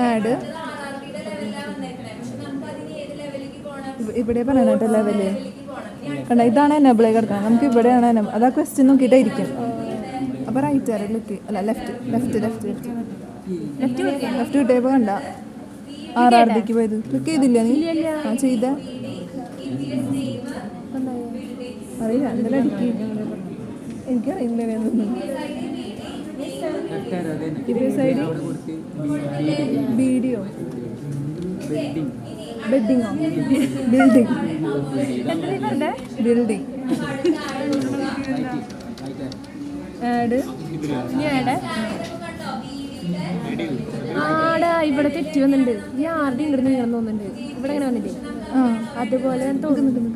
Add ഇവിടെ പറയണ level കണ്ട ഇതാണ് എനബിളായി കിടക്കണം. നമുക്ക് ഇവിടെയാണ് അതാ ക്വസ്റ്റ്യൻ നോക്കിയിട്ടേ ഇരിക്കും. അപ്പോൾ റൈറ്റ് ആരല്ലേക്ക് അല്ല left left left left left കിട്ടിയപ്പോൾ കണ്ട RRBക്ക് പോയത് ക്ലിക്ക് ചെയ്തില്ല നീ? ആ ചെയ്ത അറിയില്ല എന്തായാലും അടിക്കും. എനിക്കറിയില്ല ഇതേ സൈഡ് വീഡിയോ ബെഡിങ്ങോ ബിൽഡിംഗ് ബിൽഡിംഗ് ആഡ് ആടാ ഇവിടെ തെറ്റി വന്നിട്ടുണ്ട്. ഈ ആരുടെ ഇങ്ങോട്ട് നീങ്ങണം തോന്നുന്നുണ്ട്. ഇവിടെ അങ്ങനെ വന്നില്ലേ? അതുപോലെ തോന്നുന്നു.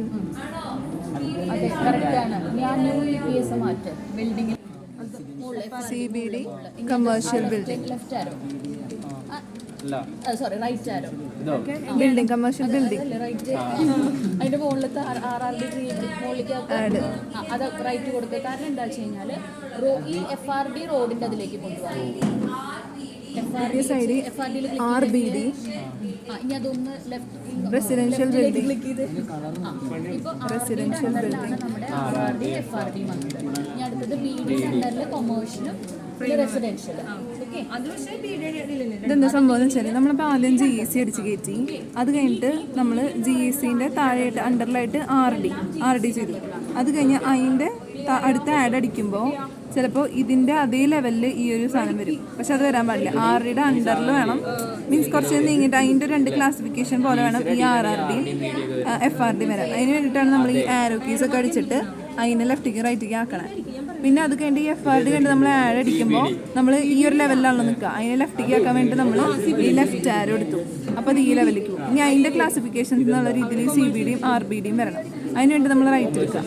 അതെ കറക്റ്റാണ്. ഞാൻ ന്യൂ മാറ്റം building CBD commercial building left arrow sorry right arrow building commercial building right അതിന്റെ മുകളിലത്തെ RRB മുകളിലേക്ക് അത് റൈറ്റ് കൊടുക്കുക. കാരണം എന്താ വെച്ച് കഴിഞ്ഞാൽ ഈ FRD റോഡിന്റെ അതിലേക്ക് കൊണ്ടുപോകാം. സൈഡ് RBD ഇനി അതൊന്ന് left residential building residential building നമ്മുടെ RRD FRD വന്നത്. ഇനി അടുത്തത് BD സെന്ററിൽ കൊമേഴ്ഷ്യലും റെസിഡൻഷ്യലും. ഇതെന്താ സംഭവം എന്ന് വെച്ചാൽ നമ്മളിപ്പോൾ ആദ്യം GEC അടിച്ച് കയറ്റി. അത് കഴിഞ്ഞിട്ട് നമ്മൾ GECൻ്റെ താഴെയായിട്ട് അണ്ടറിലായിട്ട് RD ചെയ്തു. അത് കഴിഞ്ഞ് അതിൻ്റെ അടുത്ത ആഡ് അടിക്കുമ്പോൾ ചിലപ്പോൾ ഇതിൻ്റെ അതേ ലെവലിൽ ഈ ഒരു സാധനം വരും. പക്ഷെ അത് വരാൻ പാടില്ല. RDയുടെ അണ്ടറിൽ വേണം, മീൻസ് കുറച്ച് നീങ്ങിയിട്ട് അതിൻ്റെ 2 ക്ലാസിഫിക്കേഷൻ പോലെ വേണം ഈ RRD FRD വരാൻ. അതിന് വേണ്ടിയിട്ടാണ് നമ്മൾ ഈ ആരോ കീസ് ഒക്കെ അടിച്ചിട്ട് അതിനെ ലെഫ്റ്റിക്ക് റൈറ്റിക്ക് ആക്കണം. പിന്നെ അത് കഴിഞ്ഞിട്ട് ഈ FRD കണ്ട് നമ്മൾ ആഡ് അടിക്കുമ്പോൾ നമ്മൾ ഈ ഒരു ലെവലിലാണല്ലോ നിൽക്കുക. അതിനെ ലെഫ്റ്റിക്ക് ആക്കാൻ വേണ്ടി നമ്മൾ ഈ ലെഫ്റ്റ് ആരോ എടുത്തു. അപ്പോൾ അത് ഈ ലെവലിലേക്ക് പോകും. ഇനി അതിൻ്റെ ക്ലാസിഫിക്കേഷൻ എന്നുള്ള രീതിയിൽ CBDയും RBDയും വരണം. അതിന് വേണ്ടി നമ്മൾ റൈറ്റ് എടുക്കുക.